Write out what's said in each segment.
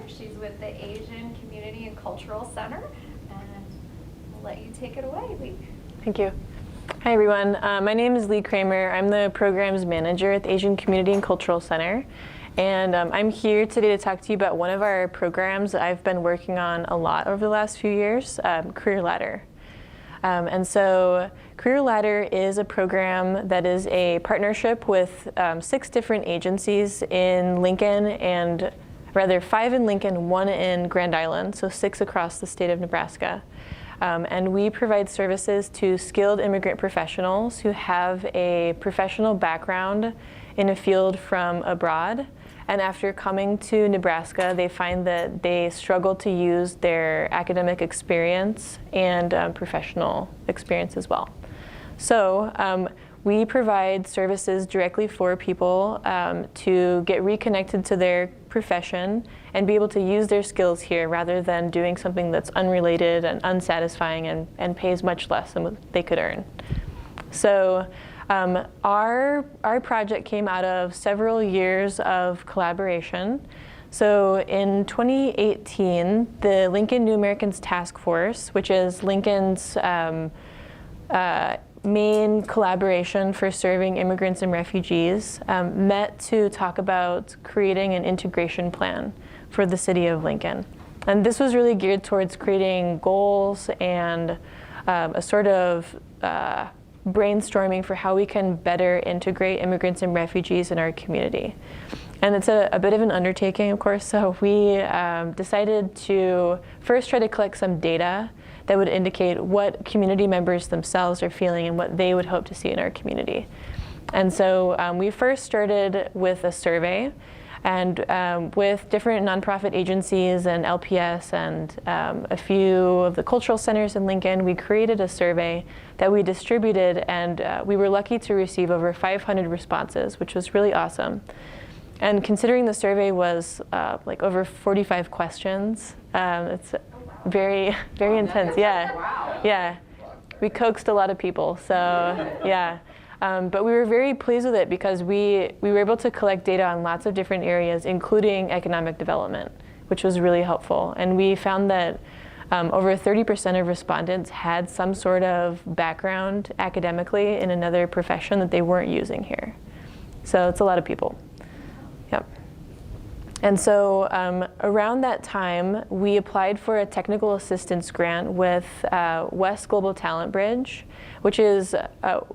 She's with the Asian Community and Cultural Center, and I'll let you take it away, Lee. Thank you. Hi, everyone. My name is Lee Kremer. I'm the Programs Manager at the Asian Community and Cultural Center. And I'm here today to talk to you about one of our programs that I've been working on a lot over the last few years, Career Ladder. And so Career Ladder is a program that is a partnership with 6 different agencies in Lincoln, and rather 5 in Lincoln, 1 in Grand Island, so 6 across the state of Nebraska. And we provide services to skilled immigrant professionals who have a professional background in a field from abroad. And after coming to Nebraska, they find that they struggle to use their academic experience and professional experience as well. So we provide services directly for people to get reconnected to their profession and be able to use their skills here rather than doing something that's unrelated and unsatisfying and pays much less than what they could earn. So our project came out of several years of collaboration. So in 2018, the Lincoln New Americans Task Force, which is Lincoln's main collaboration for serving immigrants and refugees, met to talk about creating an integration plan for the city of Lincoln. And this was really geared towards creating goals and a sort of brainstorming for how we can better integrate immigrants and refugees in our community. And it's a bit of an undertaking, of course, so we decided to first try to collect some data that would indicate what community members themselves are feeling and what they would hope to see in our community. And so we first started with a survey, and with different nonprofit agencies and LPS and a few of the cultural centers in Lincoln, we created a survey that we distributed, and we were lucky to receive over 500 responses, which was really awesome. And considering the survey was like over 45 questions, it's very, very intense. Yeah, wow. Yeah. We coaxed a lot of people, so yeah. But we were very pleased with it because we were able to collect data on lots of different areas, including economic development, which was really helpful. And we found that over 30% of respondents had some sort of background academically in another profession that they weren't using here. So it's a lot of people. Yep. And so around that time, we applied for a technical assistance grant with WES Global Talent Bridge, which is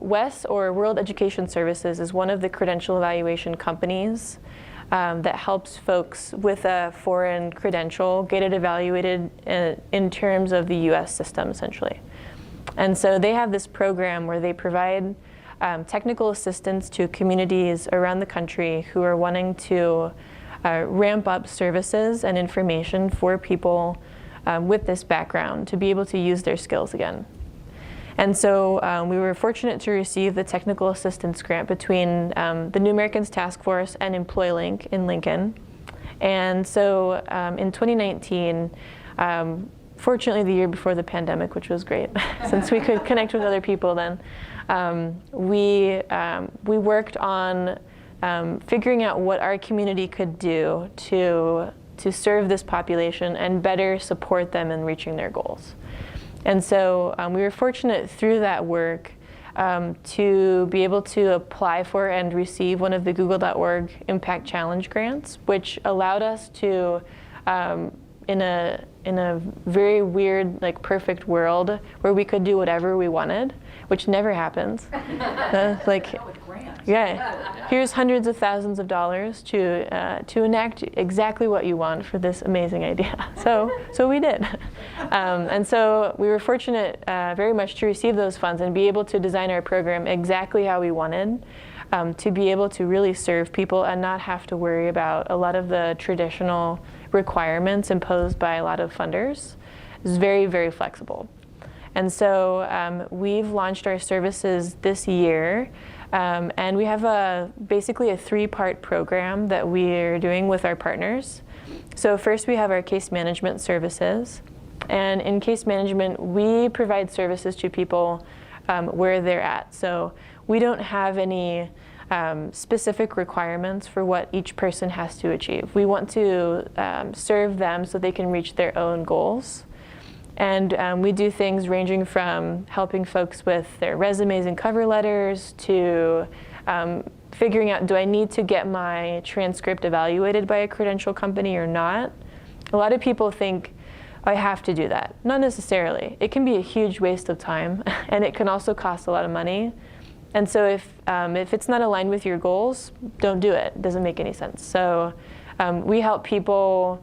WES, or World Education Services, is one of the credential evaluation companies that helps folks with a foreign credential get it evaluated in terms of the US system, essentially. And so they have this program where they provide technical assistance to communities around the country who are wanting to ramp up services and information for people with this background to be able to use their skills again. And so we were fortunate to receive the technical assistance grant between the New Americans Task Force and EmployLink in Lincoln. And so in 2019, fortunately the year before the pandemic, which was great, since we could connect with other people then, we worked on figuring out what our community could do to serve this population and better support them in reaching their goals. And so we were fortunate through that work to be able to apply for and receive one of the Google.org Impact Challenge grants, which allowed us to, in a very weird, like perfect world, where we could do whatever we wanted, which never happens. Yeah, here's hundreds of thousands of dollars to enact exactly what you want for this amazing idea. So we did. And so we were fortunate very much to receive those funds and be able to design our program exactly how we wanted, to be able to really serve people and not have to worry about a lot of the traditional requirements imposed by a lot of funders. It's very, very flexible. And so we've launched our services this year. And we have basically a 3-part program that we're doing with our partners. So first we have our case management services. And in case management, we provide services to people where they're at. So we don't have any specific requirements for what each person has to achieve. We want to serve them so they can reach their own goals. And we do things ranging from helping folks with their resumes and cover letters to figuring out, do I need to get my transcript evaluated by a credential company or not? A lot of people think, I have to do that. Not necessarily. It can be a huge waste of time, and it can also cost a lot of money. And so if it's not aligned with your goals, don't do it. It doesn't make any sense. So we help people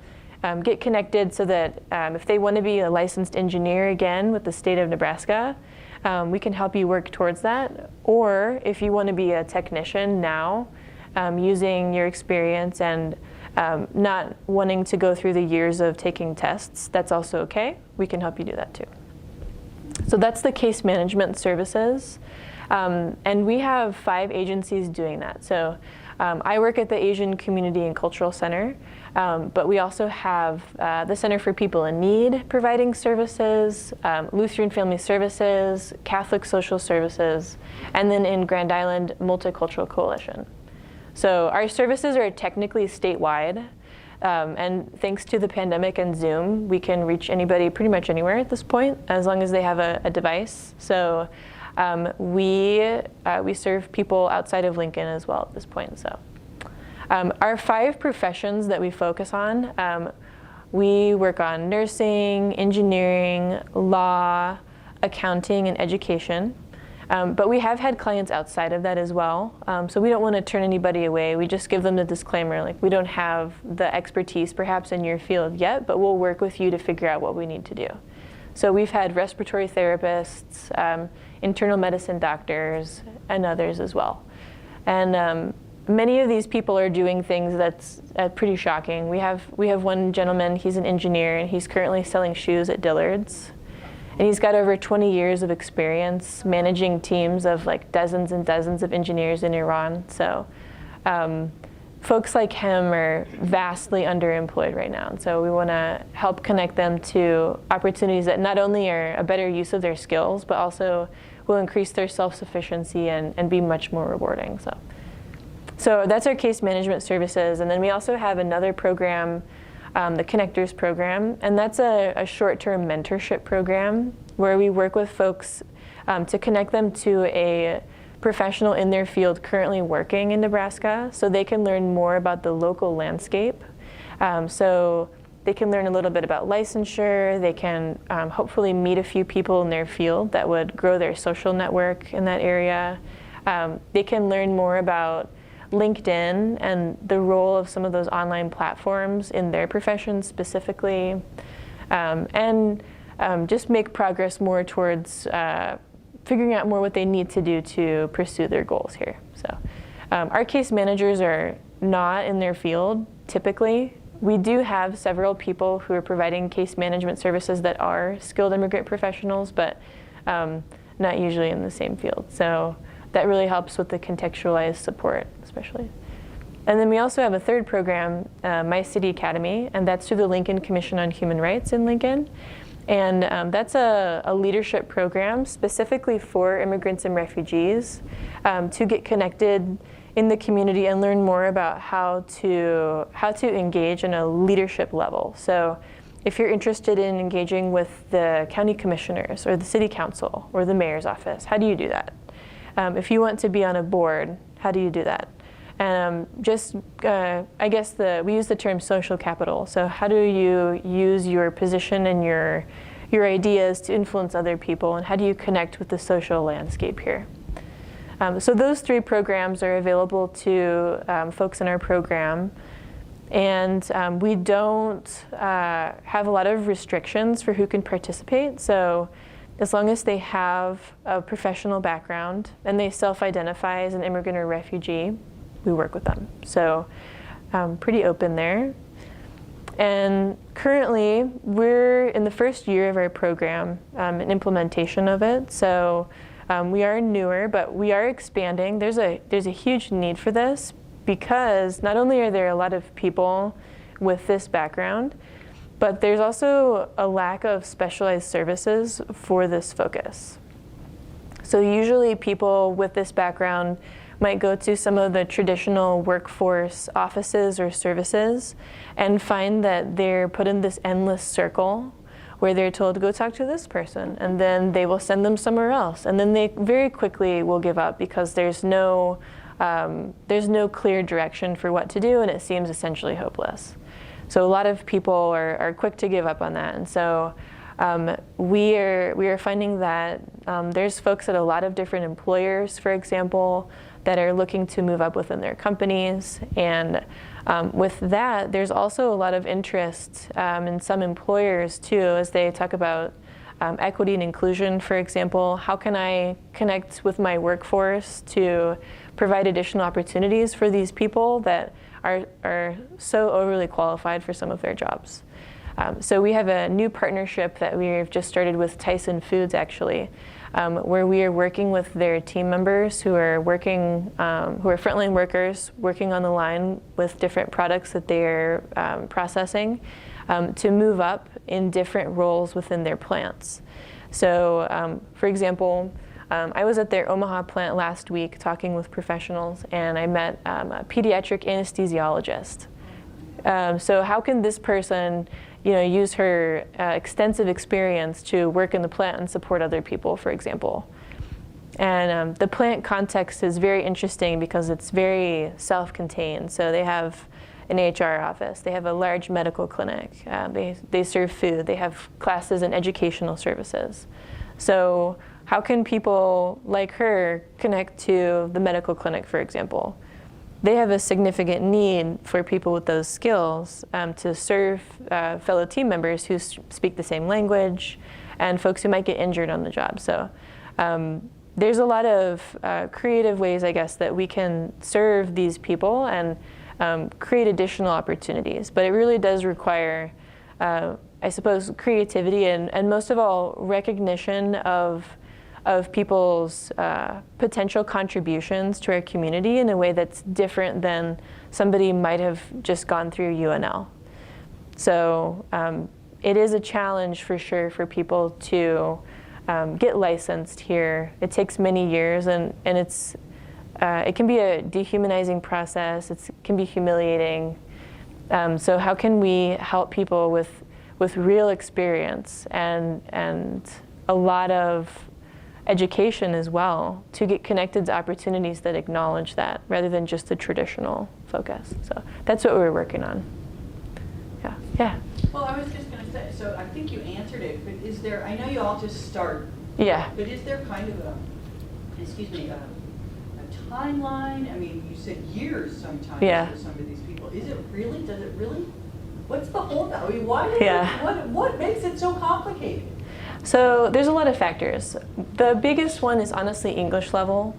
get connected so that if they want to be a licensed engineer again with the state of Nebraska, we can help you work towards that. Or if you want to be a technician now, using your experience and not wanting to go through the years of taking tests, that's also okay. We can help you do that too. So that's the case management services. And we have 5 agencies doing that. So I work at the Asian Community and Cultural Center, but we also have the Center for People in Need providing services, Lutheran Family Services, Catholic Social Services, and then in Grand Island, Multicultural Coalition. So our services are technically statewide, and thanks to the pandemic and Zoom, we can reach anybody pretty much anywhere at this point, as long as they have a device. So we serve people outside of Lincoln as well at this point. So our 5 professions that we focus on, we work on nursing, engineering, law, accounting, and education. But we have had clients outside of that as well. So we don't want to turn anybody away. We just give them the disclaimer, like, we don't have the expertise perhaps in your field yet, but we'll work with you to figure out what we need to do. So we've had respiratory therapists, internal medicine doctors, and others as well. And many of these people are doing things that's pretty shocking. We have one gentleman, he's an engineer, and he's currently selling shoes at Dillard's. And he's got over 20 years of experience managing teams of like dozens and dozens of engineers in Iran. So folks like him are vastly underemployed right now. And so we want to help connect them to opportunities that not only are a better use of their skills, but also will increase their self-sufficiency and be much more rewarding. So that's our case management services. And then we also have another program, the Connectors program, and that's a short-term mentorship program where we work with folks to connect them to a professional in their field currently working in Nebraska so they can learn more about the local landscape. So they can learn a little bit about licensure, they can hopefully meet a few people in their field that would grow their social network in that area. They can learn more about LinkedIn and the role of some of those online platforms in their profession specifically, and just make progress more towards figuring out more what they need to do to pursue their goals here. So our case managers are not in their field typically. We do have several people who are providing case management services that are skilled immigrant professionals, but not usually in the same field. So that really helps with the contextualized support, especially. And then we also have a third program, My City Academy, and that's through the Lincoln Commission on Human Rights in Lincoln. And that's a leadership program specifically for immigrants and refugees to get connected in the community and learn more about how to engage in a leadership level. So if you're interested in engaging with the county commissioners or the city council or the mayor's office, how do you do that? If you want to be on a board, how do you do that? And I guess we use the term social capital. So how do you use your position and your ideas to influence other people, and how do you connect with the social landscape here? So those 3 programs are available to folks in our program. And we don't have a lot of restrictions for who can participate. So as long as they have a professional background and they self-identify as an immigrant or refugee, we work with them. So pretty open there. And currently, we're in the first year of our program, an implementation of it. So we are newer, but we are expanding. There's a huge need for this because not only are there a lot of people with this background, but there's also a lack of specialized services for this focus. So usually people with this background might go to some of the traditional workforce offices or services and find that they're put in this endless circle where they're told to go talk to this person, and then they will send them somewhere else. And then they very quickly will give up because there's no clear direction for what to do, and it seems essentially hopeless. So a lot of people are quick to give up on that. And so we are finding that there's folks at a lot of different employers, for example, that are looking to move up within their companies. And with that, there's also a lot of interest in some employers too, as they talk about equity and inclusion, for example. How can I connect with my workforce to provide additional opportunities for these people that are so overly qualified for some of their jobs? So we have a new partnership that we've just started with Tyson Foods, actually, where we are working with their team members who are working, who are frontline workers working on the line with different products that they're processing, to move up in different roles within their plants. So, for example, I was at their Omaha plant last week talking with professionals, and I met a pediatric anesthesiologist. So how can this person, use her extensive experience to work in the plant and support other people, for example? And the plant context is very interesting because it's very self-contained. So they have an HR office, they have a large medical clinic, they serve food, they have classes and educational services. So how can people like her connect to the medical clinic, for example? They have a significant need for people with those skills to serve fellow team members who speak the same language and folks who might get injured on the job. So there's a lot of creative ways, I guess, that we can serve these people and create additional opportunities. But it really does require, I suppose, creativity and most of all, recognition of people's potential contributions to our community in a way that's different than somebody might have just gone through UNL. So it is a challenge for sure for people to get licensed here. It takes many years, and it can be a dehumanizing process. It can be humiliating. So how can we help people with real experience and a lot of education as well to get connected to opportunities that acknowledge that rather than just the traditional focus. So that's what we're working on. Yeah. Well, I was just going to say, so I think you answered it, but is there, I know you all just start. Yeah. But is there kind of a timeline? I mean, you said years sometimes for some of these people. Is it really, does it really, what's the hold up? I mean, why does what makes it so complicated? So there's a lot of factors. The biggest one is honestly English level.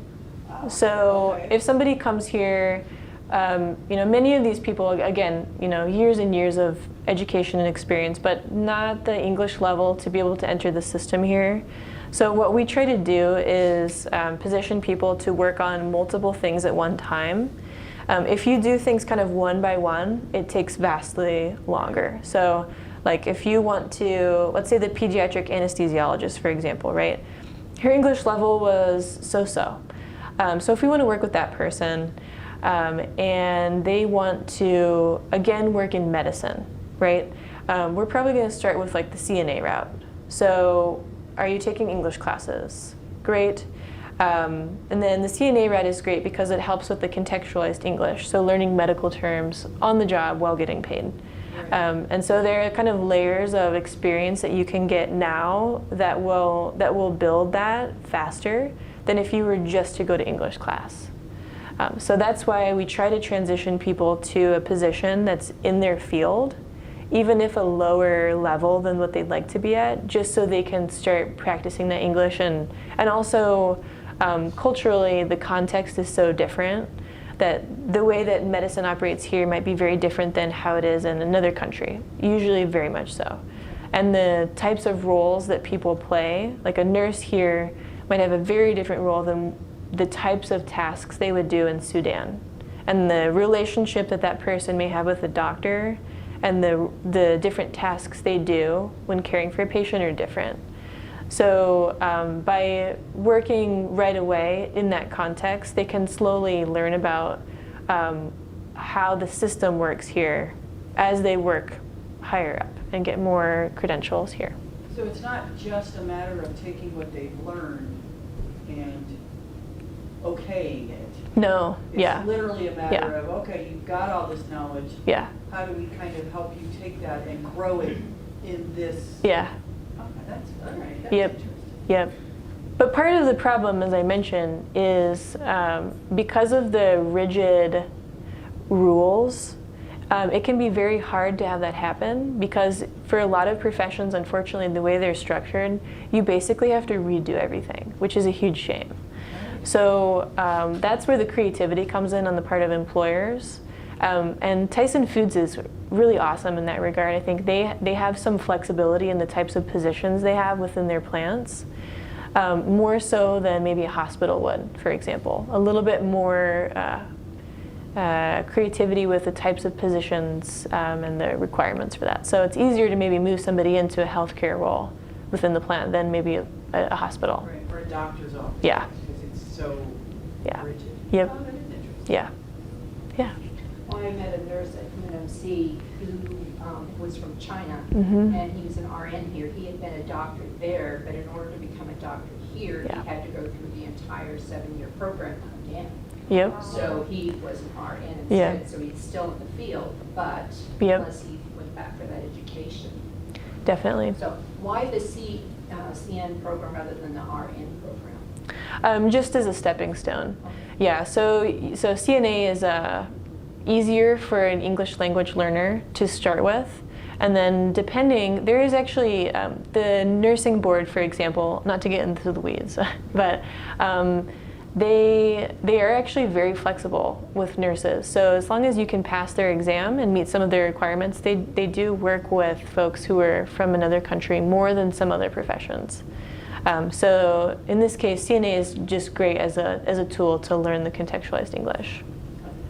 So if somebody comes here, many of these people, again, years and years of education and experience, but not the English level to be able to enter the system here. So what we try to do is position people to work on multiple things at one time. If you do things kind of one by one, it takes vastly longer. So like if you want to, let's say the pediatric anesthesiologist, for example, right? Her English level was so-so. So if we want to work with that person and they want to, again, work in medicine, right? We're probably going to start with like the CNA route. So are you taking English classes? Great. And then the CNA route is great because it helps with the contextualized English, so learning medical terms on the job while getting paid. And so there are kind of layers of experience that you can get now that will build that faster than if you were just to go to English class. So that's why we try to transition people to a position that's in their field, even if a lower level than what they'd like to be at, just so they can start practicing that English. And also culturally, the context is so different that the way that medicine operates here might be very different than how it is in another country, usually very much so. And the types of roles that people play, like a nurse here might have a very different role than the types of tasks they would do in Sudan. And the relationship that that person may have with a doctor and the different tasks they do when caring for a patient are different. So by working right away in that context, they can slowly learn about how the system works here as they work higher up and get more credentials here. So it's not just a matter of taking what they've learned and okaying it. No, yeah. It's literally a matter of, okay, you've got all this knowledge. Yeah. How do we kind of help you take that and grow it in this? Yeah. Okay, that's, all right, that's Yep. interesting. Yep. But part of the problem, as I mentioned, is because of the rigid rules, it can be very hard to have that happen because for a lot of professions, unfortunately, the way they're structured, you basically have to redo everything, which is a huge shame. So that's where the creativity comes in on the part of employers. And Tyson Foods is really awesome in that regard. I think they have some flexibility in the types of positions they have within their plants, more so than maybe a hospital would, for example. A little bit more creativity with the types of positions and the requirements for that. So it's easier to maybe move somebody into a healthcare role within the plant than maybe a hospital. Right, or a doctor's office. Yeah. Because it's so rigid. Yep. Oh, that is interesting. Yeah. Yeah. Well, I met a nurse at UNMC who was from China, Mhm. and he was an RN here. He had been a doctor there, but in order to become a doctor here, Yeah. he had to go through the entire 7-year program again. Yep. So he was an RN Yeah. instead, so he's still in the field, but Yep. unless he went back for that education. Definitely. So why the CN program rather than the RN program? Just as a stepping stone. Yeah, so CNA is easier for an English language learner to start with. And then depending, there is actually the nursing board, for example, not to get into the weeds, but they are actually very flexible with nurses. So as long as you can pass their exam and meet some of their requirements, they do work with folks who are from another country more than some other professions. So in this case, CNA is just great as a tool to learn the contextualized English.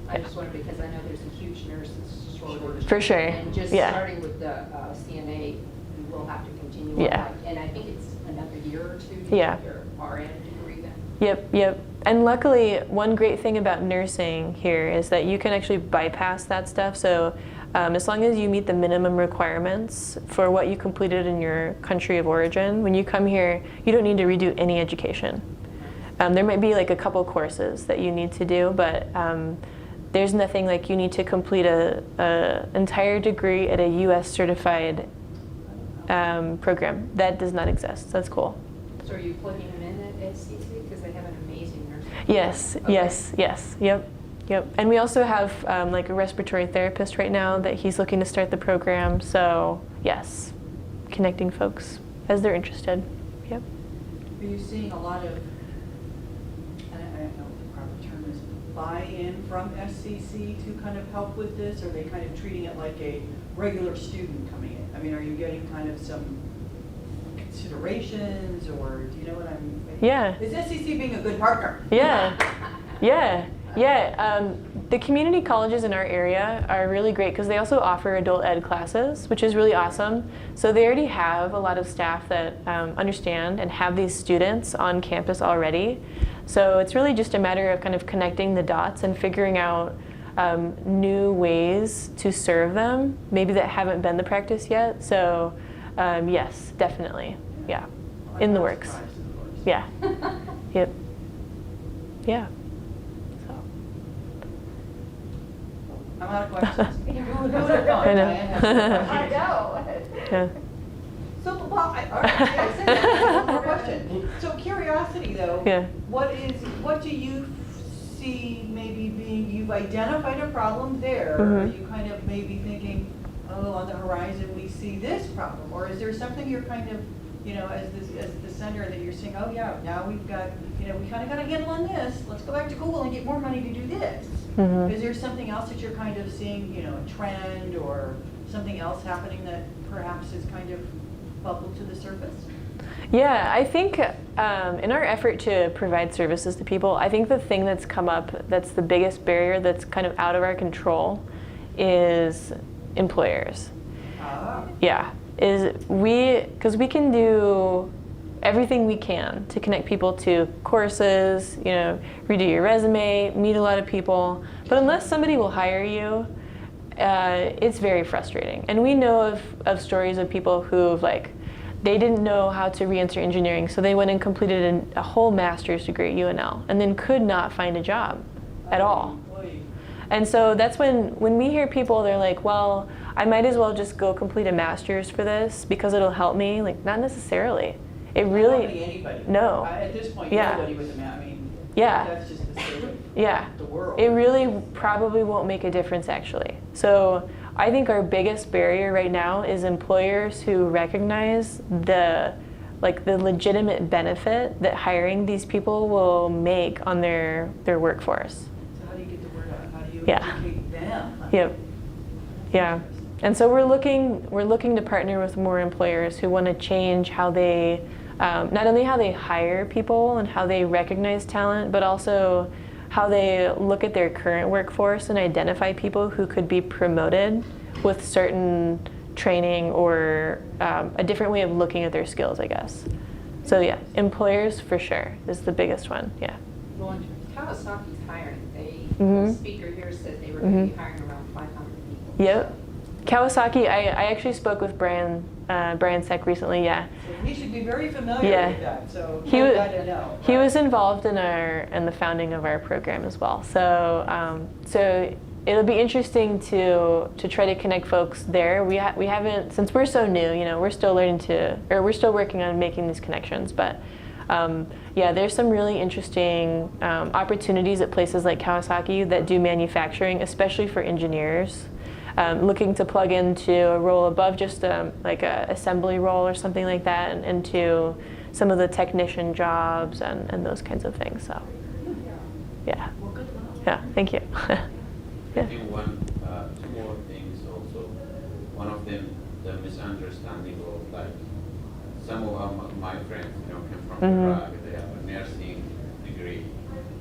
I just wondered because I know there's a huge nurses shortage. For sure. And just Yeah. starting with the CNA, you will have to continue. Yeah. On, and I think it's another year or two to Yeah. get your RN degree then. Yep. And luckily, one great thing about nursing here is that you can actually bypass that stuff. So as long as you meet the minimum requirements for what you completed in your country of origin, when you come here, you don't need to redo any education. There might be like a couple courses that you need to do, but there's nothing like you need to complete a entire degree at a U.S. certified program. That does not exist. That's cool. So are you plugging them in at SCC because they have an amazing nurse? Yes, Okay. yes. Yep. And we also have like a respiratory therapist right now that he's looking to start the program. So yes, connecting folks as they're interested. Yep. Are you seeing a lot of, I don't know what the proper term is, buy-in from SCC to kind of help with this? Or are they kind of treating it like a regular student coming in? I mean, are you getting kind of some considerations, or do you know what I'm? Yeah. Is SCC being a good partner? Yeah. The community colleges in our area are really great because they also offer adult ed classes, which is really awesome. So they already have a lot of staff that understand and have these students on campus already. So it's really just a matter of kind of connecting the dots and figuring out new ways to serve them, maybe that haven't been the practice yet. So yes, definitely. Yeah. Well, I'm In the not works. surprised, of course. Yeah. Yep. Yeah. So. I'm out of questions. I know. I know. Yeah. So, well, all right, I said that. One more question. So curiosity, though. Yeah. What do you see maybe being, you've identified a problem there. Mhm. Are you kind of maybe thinking, oh, on the horizon, we see this problem? Or is there something you're kind of, as the center that you're saying, oh yeah, now we've got, we kind of got a handle on this. Let's go back to Google and get more money to do this. Mhm. Is there something else that you're kind of seeing, a trend or something else happening that perhaps is kind of bubbled to the surface? Yeah, I think in our effort to provide services to people, I think the thing that's come up that's the biggest barrier that's kind of out of our control is employers. Ah. Yeah, because we can do everything we can to connect people to courses, redo your resume, meet a lot of people. But unless somebody will hire you, it's very frustrating. And we know of stories of people who've they didn't know how to re-enter engineering, so they went and completed a whole master's degree at UNL and then could not find a job at all. And so that's when we hear people, they're like, well, I might as well just go complete a master's for this because it'll help me. Not necessarily. It really, Not anybody. no. At this point, Yeah. nobody with a Yeah. that's just the state of Yeah. the world. It really probably won't make a difference, actually. So I think our biggest barrier right now is employers who recognize the legitimate benefit that hiring these people will make on their workforce. So how do you get the word out? How do you Yeah. educate them? Yep. Yeah. And so we're looking to partner with more employers who want to change how they, not only how they hire people and how they recognize talent, but also how they look at their current workforce and identify people who could be promoted with certain training or a different way of looking at their skills, I guess. So yeah, employers for sure is the biggest one. Yeah. Well, Kawasaki's hiring. Mhm. The speaker here said they were going to be hiring around 500 people. Yep. Kawasaki, I actually spoke with Brian Seck recently, yeah. So he should be very familiar Yeah. with that, so He I'm wa- glad to know. He was involved in the founding of our program as well. So it'll be interesting to try to connect folks there. We haven't, since we're so new, we're still we're still working on making these connections. But yeah, there's some really interesting opportunities at places like Kawasaki that do manufacturing, especially for engineers. Looking to plug into a role above just a assembly role or something like that, and into some of the technician jobs and those kinds of things. So, yeah, Well, good luck. yeah, thank you. I Yeah. think two more things also. One of them, the misunderstanding of some of my friends, came from Mhm. Iraq. They have a nursing degree,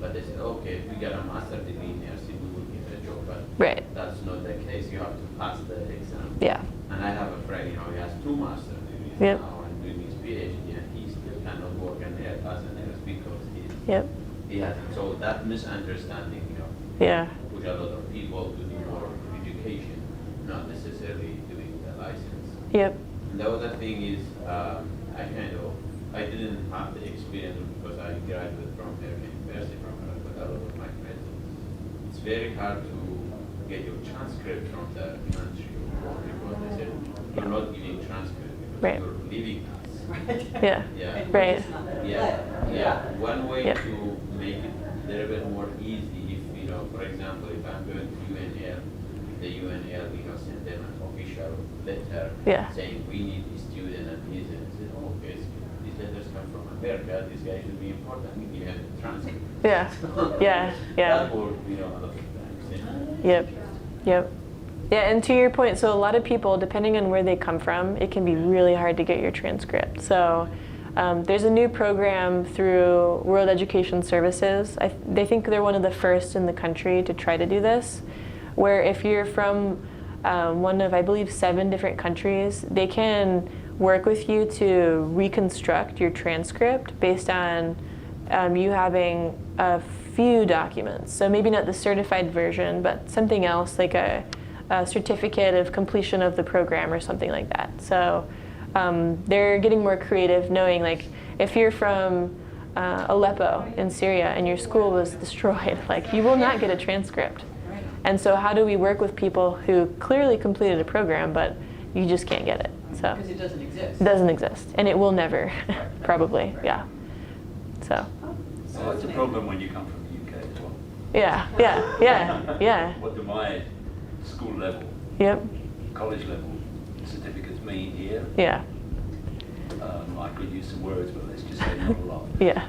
but they said, okay, if we get a master's degree in nursing, we will get a job. But Right. that's not the case. You have to pass the exam. Yeah. And I have a friend, he has 2 master's degrees Yep. now and doing his PhD, and he still cannot work as a nurse because Yep. he hasn't. So that misunderstanding, Yeah. push a lot of people to do more education, not necessarily doing the license. Yep. And the other thing is, I didn't have the experience because I graduated from American University, but a lot of my friends. It's very hard to get your transcript from the country because they said you're not giving transcript because Right. you're leaving us. Right. Yeah. Yeah. And we're Right. just not gonna Yeah, let it. yeah. One way Yep. to make it a little bit more easy, if for example, if I'm going to UNL, the UNL, send them an official letter Yeah. saying we need this student and he's in. I said, okay, these letters come from America. This guy should be important. We give him a transcript. Yeah. Yeah. Yeah. That would, a lot of times. Yep. Yep. Yeah, and to your point, so a lot of people, depending on where they come from, it can be really hard to get your transcript. So there's a new program through World Education Services. They think they're one of the first in the country to try to do this, where if you're from one of, I believe, 7 different countries, they can work with you to reconstruct your transcript based on you having a few documents. So maybe not the certified version, but something else like a certificate of completion of the program or something like that. So they're getting more creative, knowing if you're from Aleppo in Syria and your school was destroyed, you will not get a transcript. Right. And so how do we work with people who clearly completed a program, but you just can't get it? So Because it doesn't exist. it doesn't exist, and it will never, probably, Right. yeah. So, So it's a problem when you come from the UK as well. yeah, yeah, yeah, yeah. What do my school level, Yep, college level certificates mean here? yeah, I could use some words, but let's just say not a lot. yeah,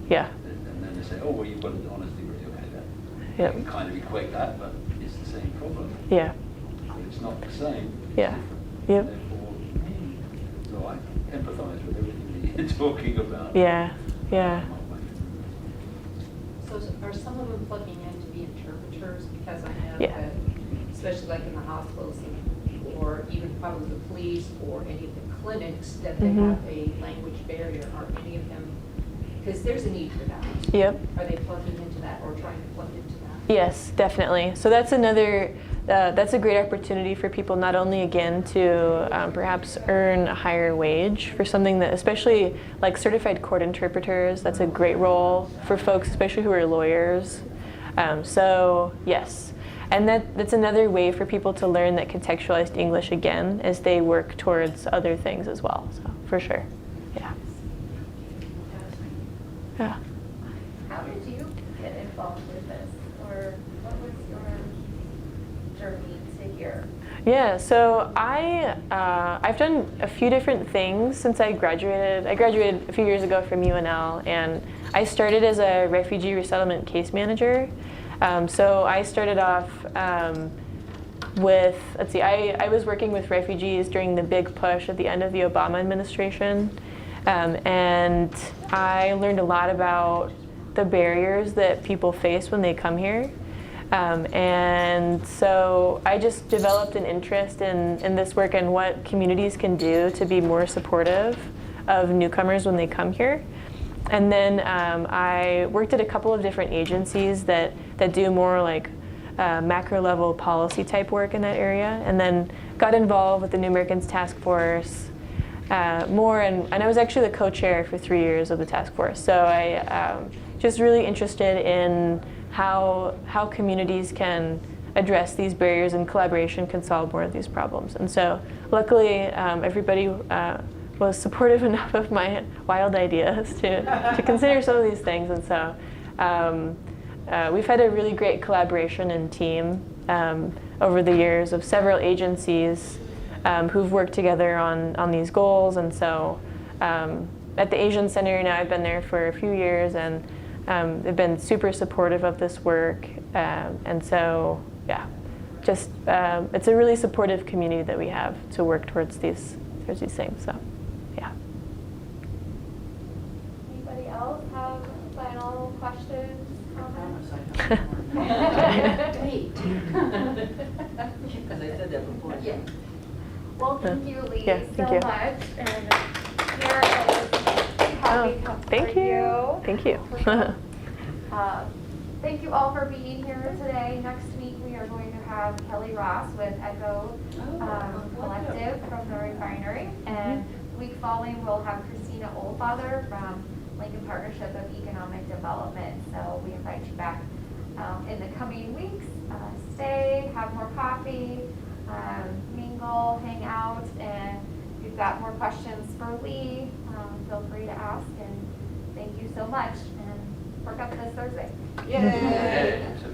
yeah. And then they say, oh, well, you've got an honours degree. Okay, that Yep. I can kind of equate that, but it's the same problem. Yeah, But it's not the same. It's Yeah. different. Yep. Therefore, so I empathise with everything that you're talking about. yeah, yeah. So are some of them plugging in to be interpreters? Because I know Yeah. that, especially in the hospitals and or even probably the police or any of the clinics that they Mhm. have a language barrier? Are any of them, because there's a need for that. Yep. Are they plugging into that or trying to plug into that? Yes, definitely. So that's another, that's a great opportunity for people not only again to perhaps earn a higher wage for something that, especially like certified court interpreters, that's a great role for folks, especially who are lawyers. So yes, and that's another way for people to learn that contextualized English again as they work towards other things as well. So for sure, yeah. Yeah. How did you get involved with this, or what was your journey to here? Yeah, so I've done a few different things since I graduated. I graduated a few years ago from UNL, and I started as a refugee resettlement case manager. So I started off with, let's see, I was working with refugees during the big push at the end of the Obama administration, and I learned a lot about the barriers that people face when they come here. And so I just developed an interest in this work and what communities can do to be more supportive of newcomers when they come here. And then I worked at a couple of different agencies that do more like macro level policy type work in that area, and then got involved with the New Americans Task Force more, and I was actually the co-chair for 3 years of the task force. So I just really interested in how communities can address these barriers, and collaboration can solve more of these problems. And so luckily everybody was supportive enough of my wild ideas to consider some of these things. And so we've had a really great collaboration and team over the years of several agencies who've worked together on these goals. And so at the Asian Center now, I've been there for a few years, and they've been super supportive of this work. And so, yeah, just it's a really supportive community that we have to work towards these things. So, yeah. Anybody else have final questions, comments? Wait. Because I said that before. Yeah. Well, thank you, Lee, Yeah, so thank you. much. And here is a coffee cup Thank for you. Thank you. Thank you all for being here today. Next week we are going to have Kelly Ross with Echo Collective from the Refinery. And week following we'll have Christina Oldfather from Lincoln Partnership of Economic Development. So we invite you back in the coming weeks. Stay, have more coffee, mingle, hang out, and if you've got more questions for Lee, feel free to ask. And thank you so much. And work up this Thursday. Yay! Absolutely.